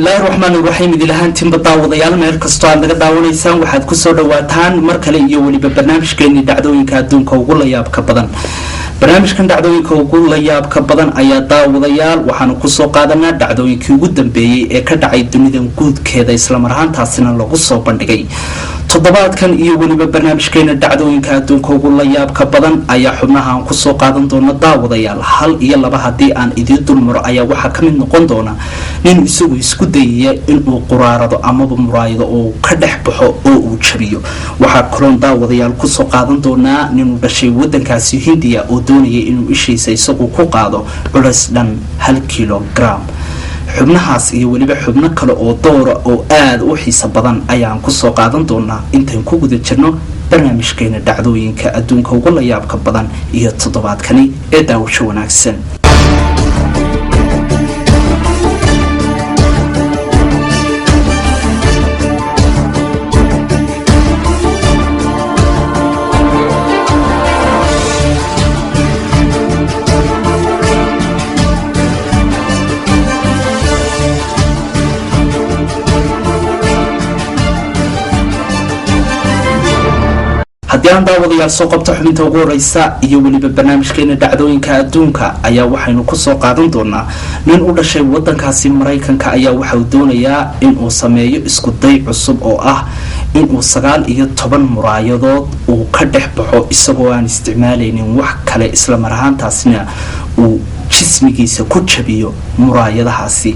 bismillaahi raxmaani raxiim idilahaantiin baddaawadayaal meel kastoo aad naga daawanaysaan waxaad kusoo dhawaataan mar kale iyo weliba barnaamijkeennii dhacdooyinka adduunka ugu layaabka badan. barnaamijkan dhacdooyinka ugu layaabka badan ayaa daawadayaal waxaanu kusoo qaadanaa dhacdooyinkii ugu dambeeyey ee ka dhacay dunidan guudkeeda islamar ahaantaasina lagu soo bandhigay toddobaadkan iyo weliba barnaamijkeena dhacdooyinka adduunka ugu layaabka badan ayaa xubnaha aan kusoo qaadan doona daawadayaal hal iyo laba haddii aan idiin dulmaro ayaa waxaa ka mid noqon doona nin isagu isku dayaya inuu quraarado amaba muraayado oo ka dhex baxo oo uu jabiyo. waxaa kaloon daawadayaal kusoo qaadan doonaa ninuu dhashay wadankaasi hindiya oo doonayay inuu ishiisa isagu ku qaado culays dhan 1 kilogram. xubnahaas iyo weliba xubno kale oo doora oo aad u xiiso badan ayaan kusoo qaadan doonaa intaan ku guda jirno barnaamijkeena dhacdooyinka adduunka ugu layaabka badan iyo toddobaadkani ee daawasho wanaagsan. haddii aan daawadayaal soo qabto xubinta ugu horeysa iyo weliba barnaamijkeena dhacdooyinka adduunka ayaa waxaynu kusoo qaadan doonaa nin u dhashay wadankaasi maraykanka ayaa waxa uu doonayaa inuu sameeyo isku day cusub oo ah inuu 19 muraayadood uu ka dhex baxo isagoo aan isticmaalaynin wax kale islamar ahaantaasina uu jismigiisa ku jabiyo muraayadahaasi.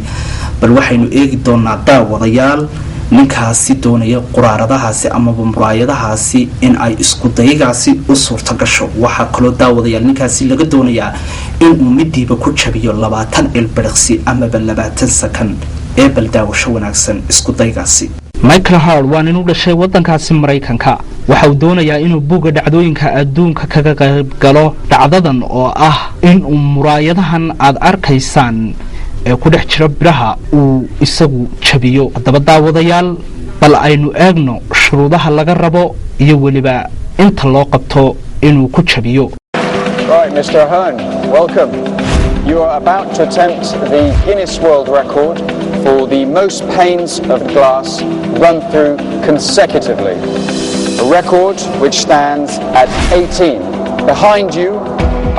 bal waxaynu eegi doonaa daawadayaal ninkaasi doonaya quraaradahaasi amaba muraayadahaasi in ay isku daygaasi u suurta gasho. waxaa kaloo daawadayaal ninkaasi laga doonayaa inuu midiiba ku jabiyo 20 ilbiriqsi amaba 20 sakan ee bal daawasho wanaagsan isku daygaasi. Michael Hall waa nin u dhashay wadankaasi Mareykanka waxa uu doonayaa inuu buuga dhacdooyinka adduunka kaga qayb galo dhacdadan oo ah inuu muraayadahan aad arkaysaan ee ku dhex jira biraha uu isagu jabiyo. haddaba daawadayaal bal aynu eegno shuruudaha laga rabo iyo weliba inta loo qabto inuu ku jabiyo. Right, Mr. Ahern, welcome. You are about to attempt the Guinness World Record for the most panes of glass run through consecutively. A record which stands at 18. Behind you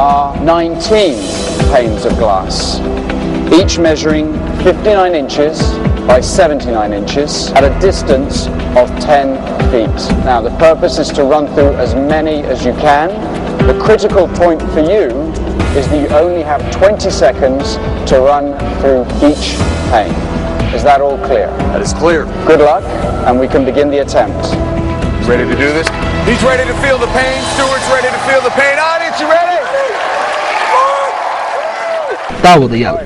are 19 panes of glass, each measuring 59 inches by 79 inches at a distance of 10 feet. Now, the purpose is to run through as many as you can. The critical point for you is that you only have 20 seconds to run through each pane. Is that all clear? That is clear. Good luck, and we can begin the attempt. Ready to do this? He's ready to feel the pain. Stewart's ready to feel the pain. Audience, you ready? daawadayaal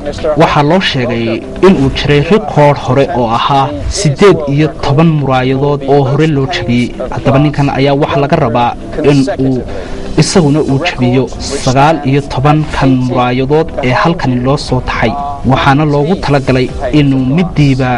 waxaa loo sheegay inuu jiray rikoodh hore oo ahaa 18 muraayadood oo hore loo jabiyey. haddaba ninkan ayaa waxa laga rabaa inuu isaguna uu jabiyo 19 kan muraayadood ee halkani loo soo taxay. waxaana loogu talagalay inuu midiiba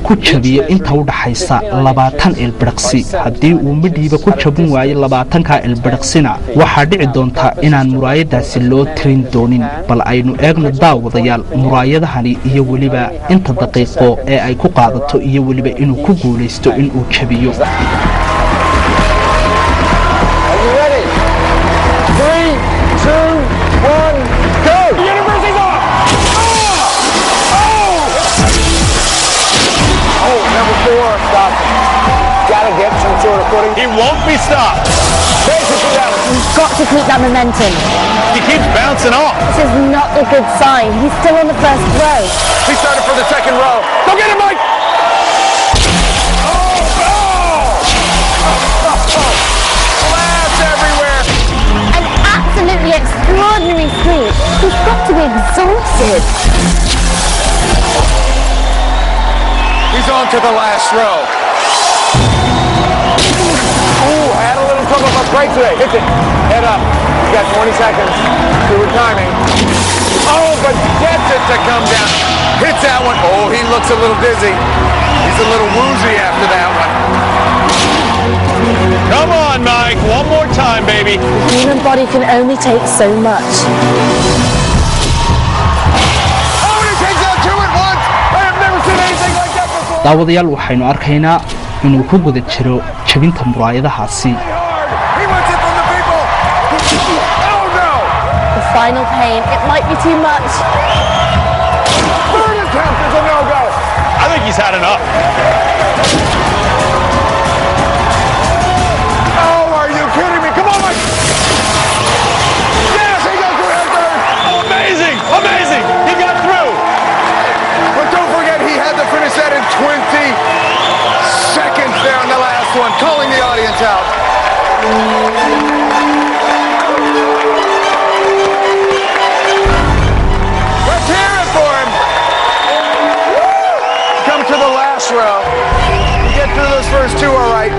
ku jabiyo inta u dhaxaysa 20 ilbiriqsi. haddii uu midiiba ku jabin waayo 20ka ilbiriqsina waxaa dhici doonta inaan muraayadaasi loo tirin doonin. bal aynu eegno daawadayaal muraayadahani iyo weliba inta daqiiqo ee ay ku qaadato iyo weliba inuu ku guulaysto inuu jabiyo. He won't be stopped. You've got to keep that momentum. He keeps bouncing off. This is not a good sign. He's still on the first row. He started for the second row. Go get him, Mike! Glass everywhere. An absolutely extraordinary sleep. He's got to be exhausted. He's on to the last row. Had a little trouble with break today. Hit it. Head up. You got 20 seconds. Good timing. Oh, but gets it to come down. Hits that one. Oh, he looks a little dizzy. He's a little woozy after that one. Come on, Mike. One more time, baby. The human body can only take so much. Oh, and he takes out 2 at once. I have never seen anything like that daawadayaal waxaynu arkaynaa inuu ku guda jiro jabinta muraayadahaasi. The final pain, it might be too much. I think he's had enough. Oh, are you kidding me? Come on, Mike. Yes, he got through that third. Oh, amazing, amazing. He got through. But don't forget, he had to finish that in 20 seconds there on the last one, calling the audience out. Let's hear it for him. Come to the last row. You get through those first two, all right.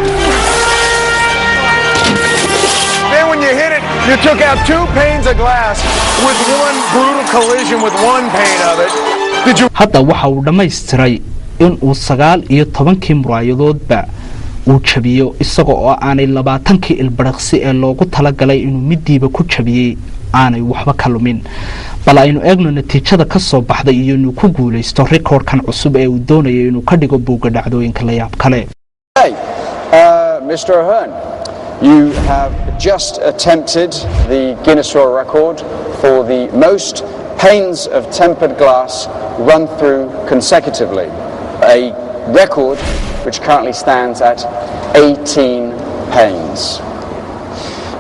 Then when you hit it, you took out 2 panes of glass with one brutal collision with one pane of it. Did you? Hadda waxa uu dhammaystiray in uu 19 muraayadoodba uu jabiyo isaga oo aanay 20 ilbiriqsi ee loogu talagalay inuu midiiba ku jabiyay aanay waxba ka lumin. bal aynu eegno natiijada ka soo baxday iyo inuu ku guuleysto rekoorkan cusub ee uu doonayo inuu ka dhigo buugga dhacdooyinka la yaab kale. Mr. Ahern, you have just attempted the Guinness World Record for the most panes of tempered glass run through consecutively, a record which currently stands at 18 panes.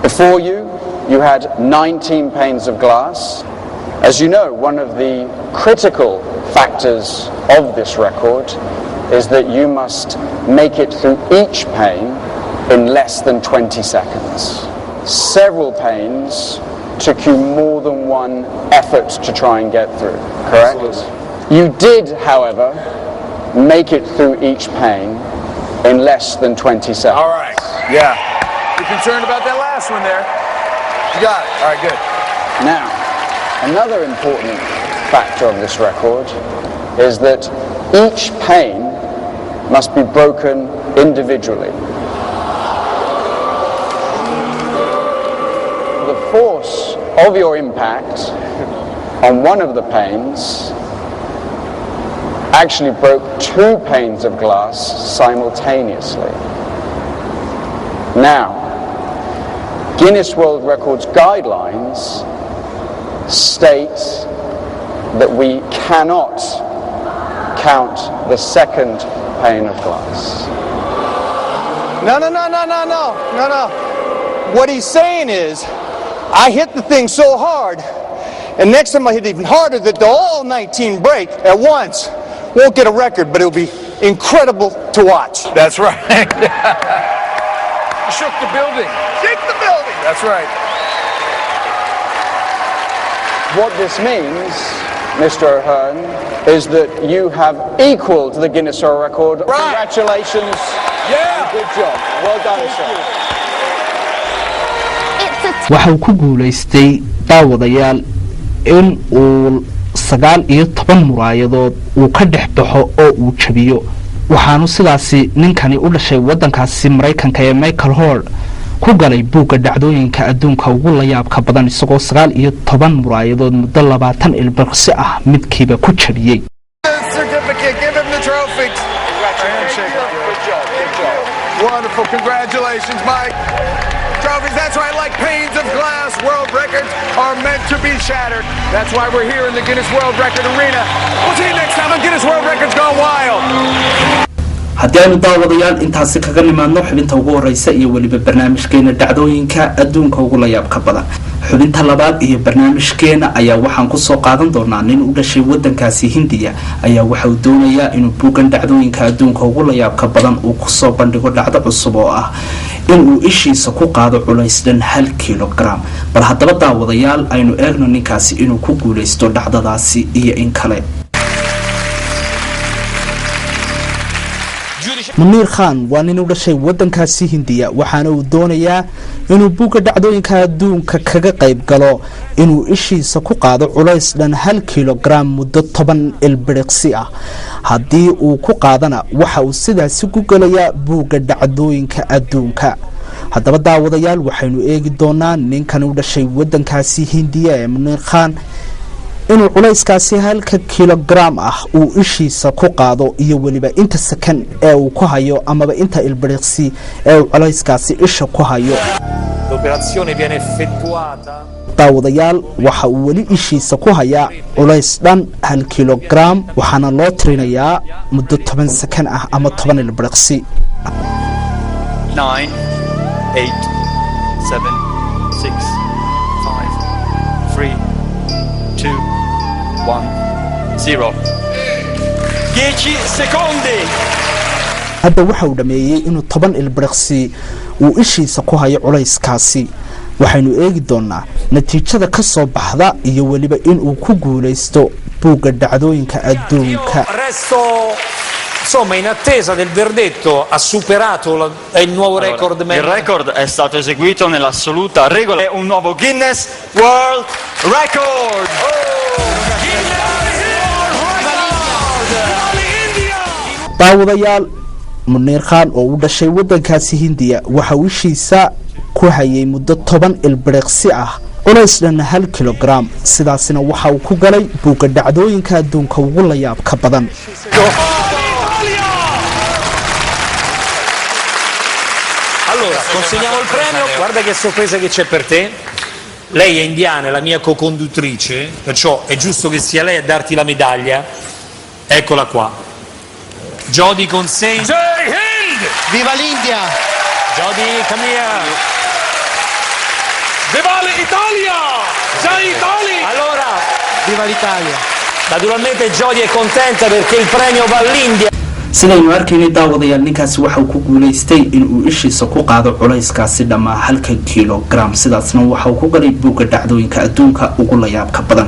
Before you, you had 19 panes of glass. As you know, one of the critical factors of this record is that you must make it through each pane in less than 20 seconds. Several panes took you more than one effort to try and get through, correct? Absolutely. You did, however, make it through each pane in less than 20 seconds. All right. Yeah. You're concerned about that last one there. You got it. All right, good. Now, another important factor of this record is that each pane must be broken individually. The force of your impact on one of the panes actually broke 2 panes of glass simultaneously. Now, Guinness World Records guidelines state that we cannot count the second pane of glass. No. What he's saying is, I hit the thing so hard, and next time I hit even harder, that the all 19 break at once. Won't get a record, but it'll be incredible to watch. That's right. Shook the building. Shake the building. That's right. What this means, Mr. Ahern, is that you have equaled the Guinness World Record. Right. Congratulations. Yeah. Good job. Well done, sir. waxa uu ku guuleystay daawadayaal in uu 19 muraayadood uu ka dhex baxo oo uu jabiyo. waxaanu sidaasi ninkani u dhashay wadankaasi Mareykanka ee Michael Hall ku galay buugga dhacdooyinka adduunka ugu la yaabka badan isagoo 19 muraayadood muddo 20 ilbiriqsi ah midkiiba ku jabiyay. Certificate, give him the trophy. Wonderful, congratulations, Mike. Trophies, that's right, like panes of glass, world records are meant to be shattered. That's why we're here in the Guinness World Record Arena. We'll see you next time on Guinness World Records Gone Wild. haddii aynu daawadayaal intaasi kaga nimaadno xubinta ugu horeysa iyo weliba barnaamijkeena dhacdooyinka adduunka ugu la yaabka badan. xubinta labaad iyo barnaamijkeena ayaa waxaan ku soo qaadan doonaa nin u dhashay wadankaasi Hindiya ayaa waxa uu doonayaa inuu buugan dhacdooyinka adduunka ugu la yaabka badan uu ku soo bandhigo dhacdo cusub oo ah in uu ishiisa ku qaado culays dhan 1 kilogram. bal haddaba daawadayaal aynu eegno ninkaasi inuu ku guuleysto dhacdadaasi iyo in kale. Munir Khan waa nin u dhashay wadankaasi Hindiya waxaana uu doonayaa inuu buuga dhacdooyinka adduunka kaga qayb galo inuu ishiisa ku qaado culays dhan 1 kilogram muddo 10 ilbiriqsi ah. haddii uu ku qaadana waxa uu sidaasi ku galayaa buuga dhacdooyinka adduunka. haddaba daawadayaal waxaynu eegi doonaa ninkan u dhashay wadankaasi Hindiya ee Munir Khan inuu culayskaasi halka kilogram ah uu ishiisa ku qaado iyo weliba inta sakan ee uu ku hayo amaba inta ilbiriqsi ee uu culayskaasi isha ku hayo. daawadayaal waxa uu weli ishiisa ku hayaa culays dhan 1 kilogram waxaana loo tirinayaa muddo 10 sakan ah ama 10 ilbiriqsi. 9 8 7 6 5 3 2 1 0 10 secondi. hadda waxa uu dhameeyay inuu 10 ilbiriqsi uu ishiisa ku hayo culayskaasi. waxaynu eegi doonaa natiijada ka soo baxda iyo waliba in uu ku guuleysto buugga dhacdooyinka adduunka. Insomma, in attesa del verdetto, ha superato il nuovo record. Il record è stato eseguito nell'assoluta regola. È un nuovo Guinness World Record. daawadayaal Munir Khan oo u dhashay wadankaasi Hindiya waxa uu ishiisa ku hayay muddo 10 ilbiriqsi ah culays dhan 1 kilogram sidaasina waxa uu ku galay buugga dhacdooyinka adduunka ugu la yaabka badan. Allora, consegniamo il premio. Guarda che sorpresa che c'è per te. Lei è indiana, è la mia co-conduttrice, perciò è giusto che sia lei a darti la medaglia. Eccola qua. Jody consegna. Jai Hind! Viva l'India! Jody, come here. Viva l'Italia! Jai Italia! Allora, Viva l'Italia! naturalmente Jody è contenta perché il premio va all'India. sidaynu arkaynay daawadayaal ninkaasi waxa uu ku guuleystay in uu ishiisa ku qaado culayskaasi dhammaa 1 kilogram sidaasna waxa uu ku galay buugga dhacdooyinka adduunka ugu la yaabka badan.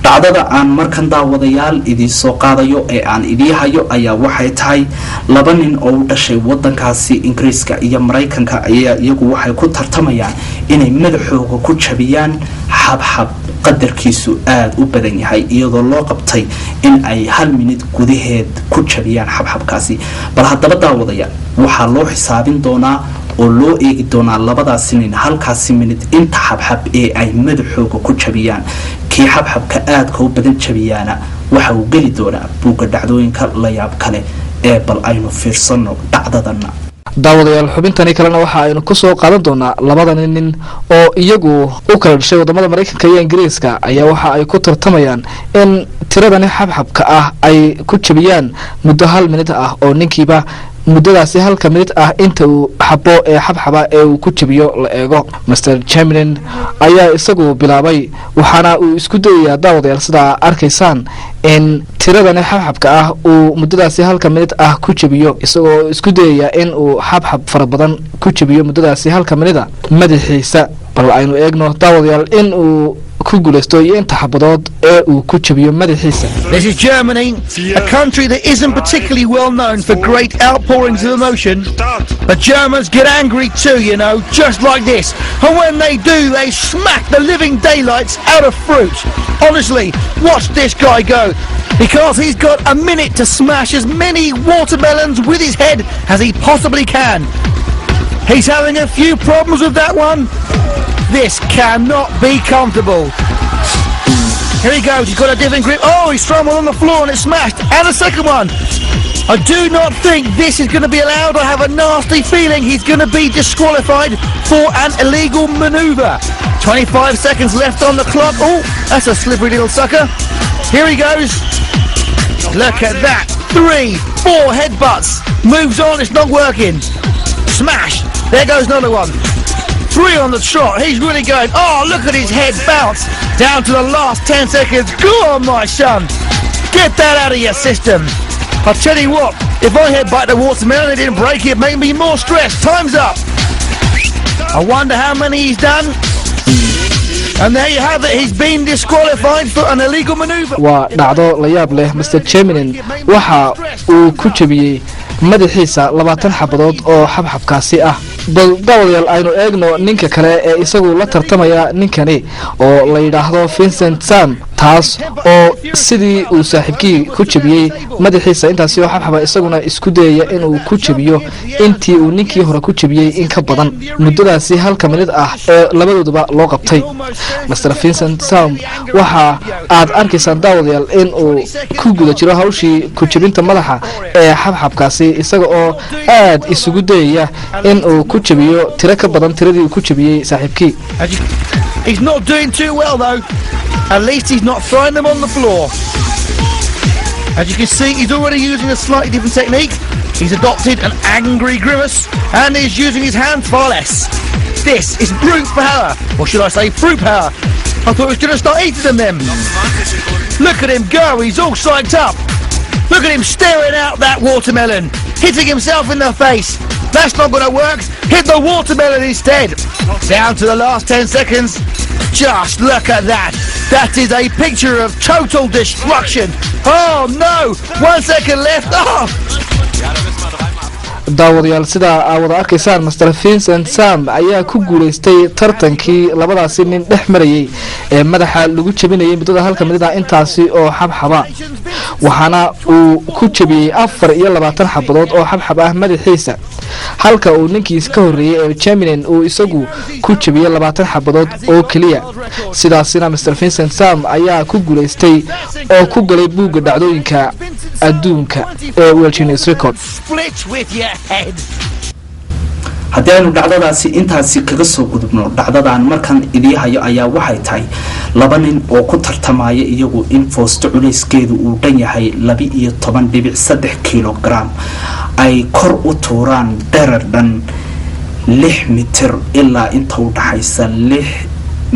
dhacdada aan markan daawadayaal idin soo qaadayo ee aan idii hayo ayaa waxay tahay 2 nin oo u dhashay wadankaasi Ingiriiska iyo Mareykanka ayaa iyagu waxay ku tartamayaan inay madaxooda ku jabiyaan xabxab qadarkiisu aad u badan yahay iyadoo loo qabtay in ay 1 minute gudaheed ku jabiyaan xabxabkaasi. bal haddaba daawadayaal waxaa loo xisaabin doonaa oo loo eegi doonaa labadaas nin halkaasi minute inta xabxab ee ay madaxooda ku jabiyaan. kii xabxabka aadka u badan jabiyaana waxa uu geli doonaa buugga dhacdooyinka la yaab kale ee bal aynu fiirsano dhacdadana. daawadayaal xubintani kalena waxa aynu ku soo qaadan doonaa labada nin oo iyagu u kala dhashay wadamada Mareykanka iyo Ingiriiska ayaa waxa ay ku tartamayaan in tiradani xabxabka ah ay ku jabiyaan muddo 1 minute ah oo ninkiiba muddadaasi 1 minute ah inta uu xabo ee xabxaba ee uu ku jabiyo la eego. Mr. Chamberlain ayaa isagu bilaabay waxaana uu isku dayayaa daawadayaal sida arkaysaan in tiradani xabxabka ah uu muddadaasi 1 minute ah ku jabiyo isagoo isku dayaya in uu xabxab fara badan ku jabiyo muddadaasi 1 minute madaxiisa. bal aynu eegno daawadayaal in uu ku guuleysto iyo inta xabadood ee uu ku jabiyo madaxiisa. This is Germany, a country that isn't particularly well known for great outpourings of emotion, but Germans get angry too, you know, just like this. And when they do, they smack the living daylights out of fruit. Honestly, watch this guy go, because he's got a minute to smash as many watermelons with his head as he possibly can. He's having a few problems with that one. This cannot be comfortable. Here he goes, he's got a different grip. Oh, he's thrown one on the floor and it's smashed. And a second one. I do not think this is going to be allowed. I have a nasty feeling he's going to be disqualified for an illegal manoeuvre. 25 seconds left on the clock. Oh, that's a slippery little sucker. Here he goes. Look at that. 3, 4 headbutts. Moves on, it's not working. Smash. There goes another one. 3 on the trot. He's really going. Oh, look at his head bounce. Down to the last 10 seconds. Go on, my son. Get that out of your system. I'll tell you what. If I headbutt the watermelon and it didn't break, it'd make me more stressed. Time's up. I wonder how many he's done. And there you have it. He's been disqualified for an illegal manoeuvre. waa dhacdo la yaab leh. Mr. Chamberlain waxa uu ku jabiyay madaxiisa 20 xabadood oo xabxabkaasi ah. bal daawadayaal aynu eegno ninka kale ee isagu la tartamaya ninkani oo la yiraahdo Vincent Sam. taas oo sidii uu saaxiibkii ku jabiyey madaxiisa intaasi oo xabxaba isaguna isku dayaya inuu ku jabiyo intii uu ninkii hore ku jabiyey in ka badan muddadaasi halka minid ah ee labadooduba loo qabtay. Mr Vincent Sam waxa aad arkaysaan daawadayaal in uu ku guda jiro hawshii ku jabinta madaxa ee xabxabkaasi isaga oo aad isugu dayaya in uu ku jabiyo tiro ka badan tiradii uu ku jabiyey saaxiibkii. He's not doing too well though. At least he's not throwing them on the floor. As you can see, he's already using a slightly different technique. He's adopted an angry grimace and is using his hands far less. This is brute power, or should I say fruit power. I thought he was going to start eating them then. Look at him go, he's all psyched up. Look at him staring out that watermelon, hitting himself in the face. That's not going to work. Hit the watermelon instead. Down to the last 10 seconds. Just look at that. That is a picture of total destruction. Oh no! 1 second left. Oh! daawadayaal sida aad wada arkaysaan Mr Vincent Sam ayaa ku guuleystay tartankii labadaasi nin dhex marayay ee madaxa lagu jabinayay muddada halka midida intaasi oo xabxaba waxaana uu ku jabiyay 24 xabadood oo xabxab ah madaxiisa halka uu ninkiis ka horeeyay ee Gemini uu isagu ku jabiyay 20 xabadood oo kaliya sidaasina Mr Vincent Sam ayaa ku guuleystay oo ku galay buugga dhacdooyinka adduunka ee World Guinness Record. haddii aynu dhacdadaasi intaasi kaga soo gudubno dhacdadan markan idii hayo ayaa waxay tahay laba nin oo ku tartamaya iyagu in foosto culeyskeedu uu dhan yahay 12.3 kilogram ay kor u tuuraan dherer dhan 6 mitir ilaa inta u dhaxaysa 6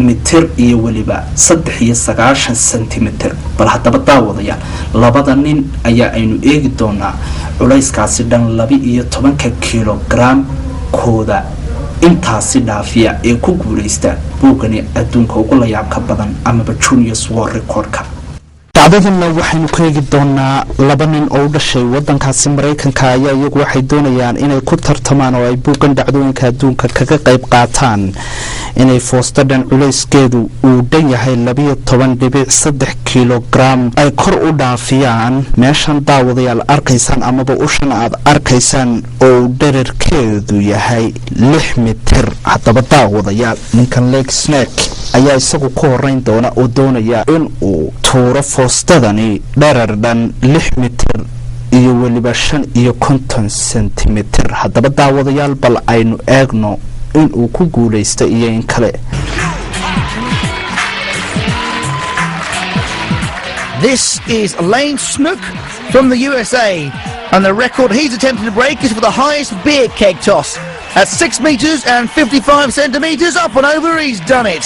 mitir iyo waliba 93 sentimitir bal haddaba daawadayaal labada nin ayaa aynu eegi doonaa culeyskaasi dhan 12 kilogram kooda intaasi dhaafiya ee ku guuleysta buugani adduunka ugu la yaabka badan ama Guinness World Record-ka. dhacdadana waxaynu ka eegi doonaa laba nin oo u dhashay wadankaasi Mareykanka ayaa iyagu waxay doonayaan inay ku tartamaan oo ay buugan dhacdooyinka adduunka kaga qayb qaataan inay foosto dhan culeyskeedu uu dhan yahay 12.3 kilogram ay kor u dhaafiyaan meeshan daawadayaal arkaysaan amaba ushan aad arkaysaan oo dhererkeedu yahay 6 mitir haddaba daawadayaal ninkan Lake Snake ayaa isagu ku horeyn doona oo doonaya in uu tuuro foostadani dherer dhan 6 mitir iyo waliba 5 sentimitir haddaba daawadayaal bal aynu eegno in uu ku guuleysto iyo in kale. This is Lane Snook from the USA, and the record he's attempting to break is for the highest beer keg toss at 6 meters and 55 centimeters up and over. He's done it.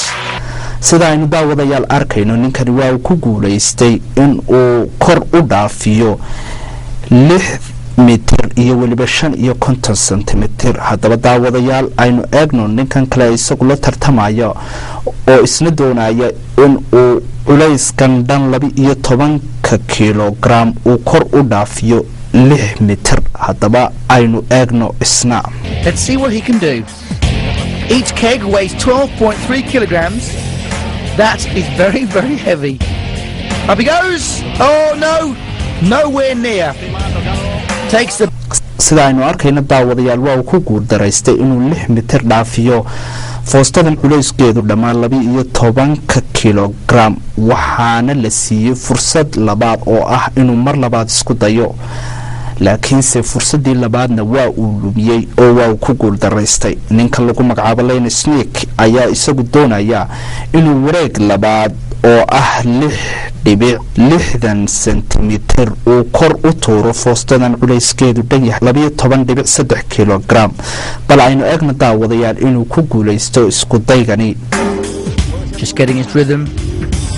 sida aynu daawadayaal arkayno ninkani waa uu ku guuleystay in uu kor u dhaafiyo 6 mitir iyo waliba 5 sentimitir haddaba daawadayaal aynu eegno ninkan kale isagu la tartamaya oo isna doonaya in uu culeyskan dhan 12 kilogram uu kor u dhaafiyo 6 mitir haddaba aynu eegno isna. Let's see what he can do. Each keg weighs 12.3 kilograms. That is very, very heavy. Up he goes. Oh no, nowhere near. Takes the sida aynu arkayna daawadayaal waa uu ku guuldaraystay inuu 6 mitir dhaafiyo foostadan culeyskeedu dhammaan 12 kilogram waxaana la siiyey fursad labaad oo ah inuu mar labaad isku dayo laakiinse fursadii labaadna waa uu lumiyay oo waa uu ku guuldaraystay. ninka lagu magacaabo Lane Snake ayaa isagu doonaya inuu wareeg labaad oo ah 6.60 sentimitir uu kor u tuuro foostadan culeyskeedu dhan yahay 12.3 kilogram bal aynu eegna daawadayaal inuu ku guuleysto isku daygani. just getting his rhythm,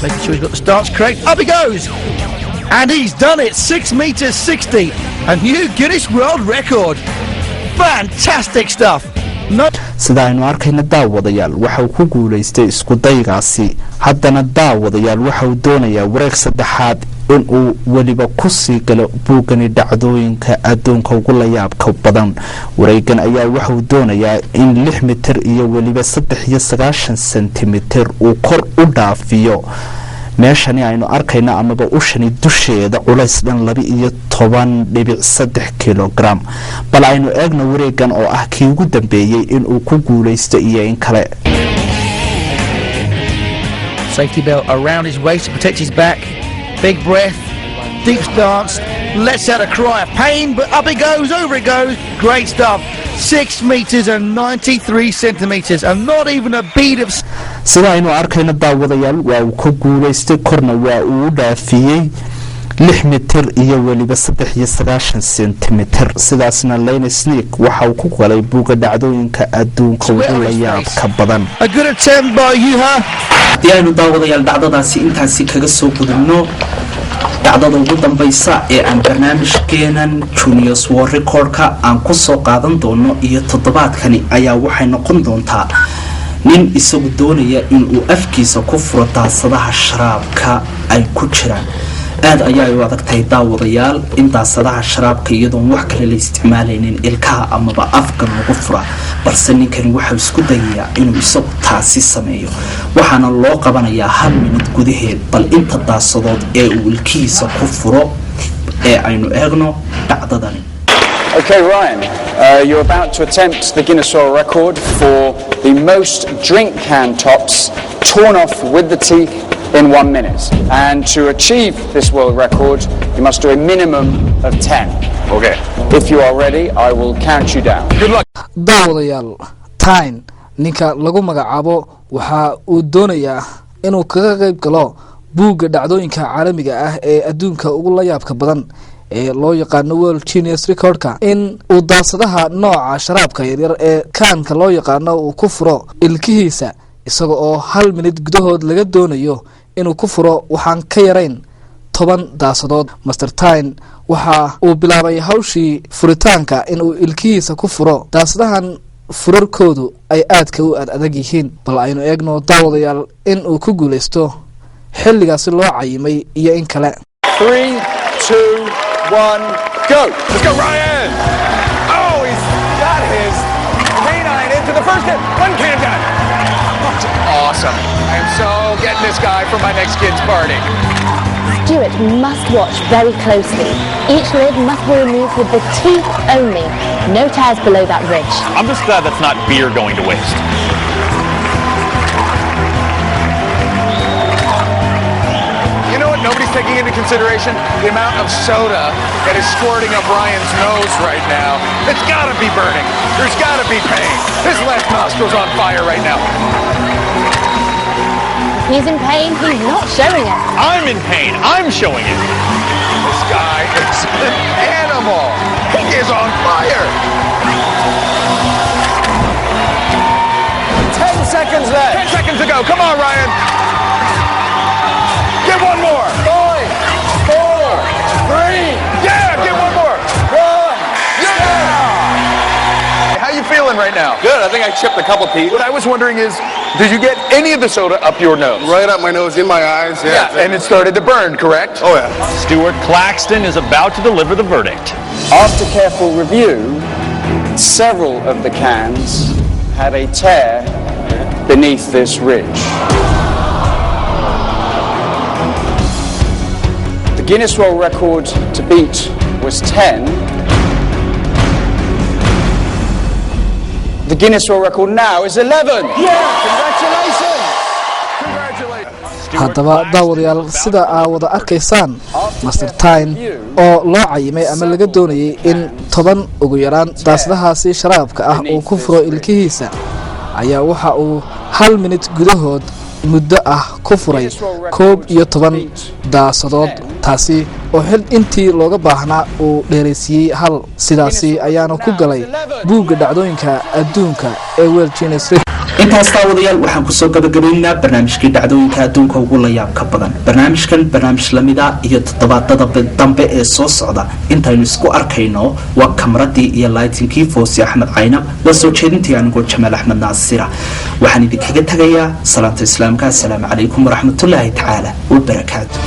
making sure he's got the starts correct. Up he goes, and he's done it. 6 meters 60, a new Guinness World Record. Fantastic stuff. sida aynu arkayna daawadayaal waxa uu ku guuleystay isku daygaasi haddana daawadayaal waxa uu doonayaa wareeg saddexaad in uu waliba ku sii galo buugani dhacdooyinka adduunka ugu la yaabka badan. wareegan ayaa waxa uu doonayaa in 6 mitir iyo waliba 93 sentimitir uu kor u dhaafiyo meeshani aynu arkayna amaba ushani dusheeda culays dhan 12.3 kilogram bal aynu eegno wareegan oo ah kii ugu dambeeyay inuu ku guuleysto iyo in kale. Safety belt around his waist to protect his back. Big breath, deep stance, lets out a cry of pain, but up it goes, over it goes. Great stuff. 6 meters and 93 centimeters, and not even a bead of... sida aynu arkayna daawadayaal waa uu ku guuleystay korna waa uu dhaafiyey 6 mitir iyo waliba 93 sentimitir sidaasna Lane Sneak waxa uu ku galay buuga dhacdooyinka adduunka ugu la yaabka badan. A good attempt by Yuha. diyaanu daawadayaal dhacdadaasi intaasi kaga soo gudubno dhacdada ugu dambaysa ee aan barnaamijkeenan Juniors World Record-ka aan ku soo qaadan doono iyo toddobaadkani ayaa waxay noqon doontaa nin isagu doonaya in uu afkiisa ku furo daasadaha sharaabka ay ku jiraan. aad ayaa u adagtay daawadayaal in daasadaha sharaabka iyadoo wax kale la isticmaalaynin ilkaha amaba afka lagu furo balse ninkani waxa isku dayayaa inuu isagu taasi sameeyo waxaana loo qabanayaa 1 minute gudaheed bal inta daasadood ee uu ilkiisa ku furo ee aynu eegno dhacdadani. Okay, Ryan, you're about to attempt the Guinness World Record for the most drink can tops torn off with the teeth in 1 minute. And to achieve this world record, you must do a minimum of 10. Okay. If you are ready, I will count you down. Good luck. daawadayaal Tyne ninka lagu magacaabo waxa uu doonayaa inuu kaga qayb galo buugga dhacdooyinka caalamiga ah ee adduunka ugu la yaabka badan ee loo yaqaano World Guinness Record-ka in uu daasadaha nooca sharaabka yaryar ee kaanka loo yaqaano uu ku furo ilkihiisa isaga oo 1 minute gudahood laga doonayo inuu ku furo waxaan ka yarayn 10 daasadood. Master Tyne waxa uu bilaabay hawshii furitaanka inuu ilkihiisa ku furo daasadahan furarkoodu ay aadka u adag yihiin bal aynu eegno daawadayaal in uu ku guuleysto xilligaasi loo cayimay iyo in kale. 3, 2, 1, go! Let's go, Ryan! Oh, he's got his canine into the first hit. 1 can down. Awesome. I am so getting this guy for my next kid's party. Stuart must watch very closely. Each lid must be removed with the teeth only. No tears below that ridge. I'm just glad that's not beer going to waste. You know what nobody's taking into consideration? The amount of soda that is squirting up Ryan's nose right now. It's gotta be burning. There's gotta be pain. His left nostril's on fire right now. He's in pain, he's not showing it. I'm in pain. I'm showing it. This guy is an animal. He is on fire. 10 seconds left. 10 seconds to go. Come on, Ryan. Get one more. 5, 4, 3, Yeah, get one more. 1. How you feeling right now? Good. I think I chipped a couple teeth. What I was wondering is, did you get any of the soda up your nose? Right up my nose, in my eyes. Yeah, and it started to burn, correct? Oh, yeah. Stuart Claxton is about to deliver the verdict. After careful review, several of the cans had a tear beneath this ridge. The Guinness World Record to beat was 10. The Guinness World Record now is 11. Congratulations! haddaba daawadayaal sida aa wada arkaysaan Master Tyne oo loo cayimay ama laga doonayay in 10 ugu yaraan daasadahaasi sharaabka ah uu ku furo ilkihiisa ayaa waxa uu 1 minute gudahood muddo ah ku furay 11 daasadood taasi oo xil intii looga baahnaa uu dheereysiyay hal sidaasi ayaana ku galay buugga dhacdooyinka adduunka ee World Guinness Record. intaas daawadayaal waxaan ku soo gabagabeynaa barnaamijkii dhacdooyinka adduunka ugu la yaabka badan. barnaamijkan barnaamij lamida iyo toddobaadada dambe ee soo socda intaynu isku arkayno waa kamradii iyo lightingkii Fawzi Axmed Caynab waa soo jeedintii anigoo Jamaal Axmed Naasira waxaan idinkaga tagayaa salaanta islaamka. assalaamu calaykum waraxmatullaahi tacaala wa barakaatuh.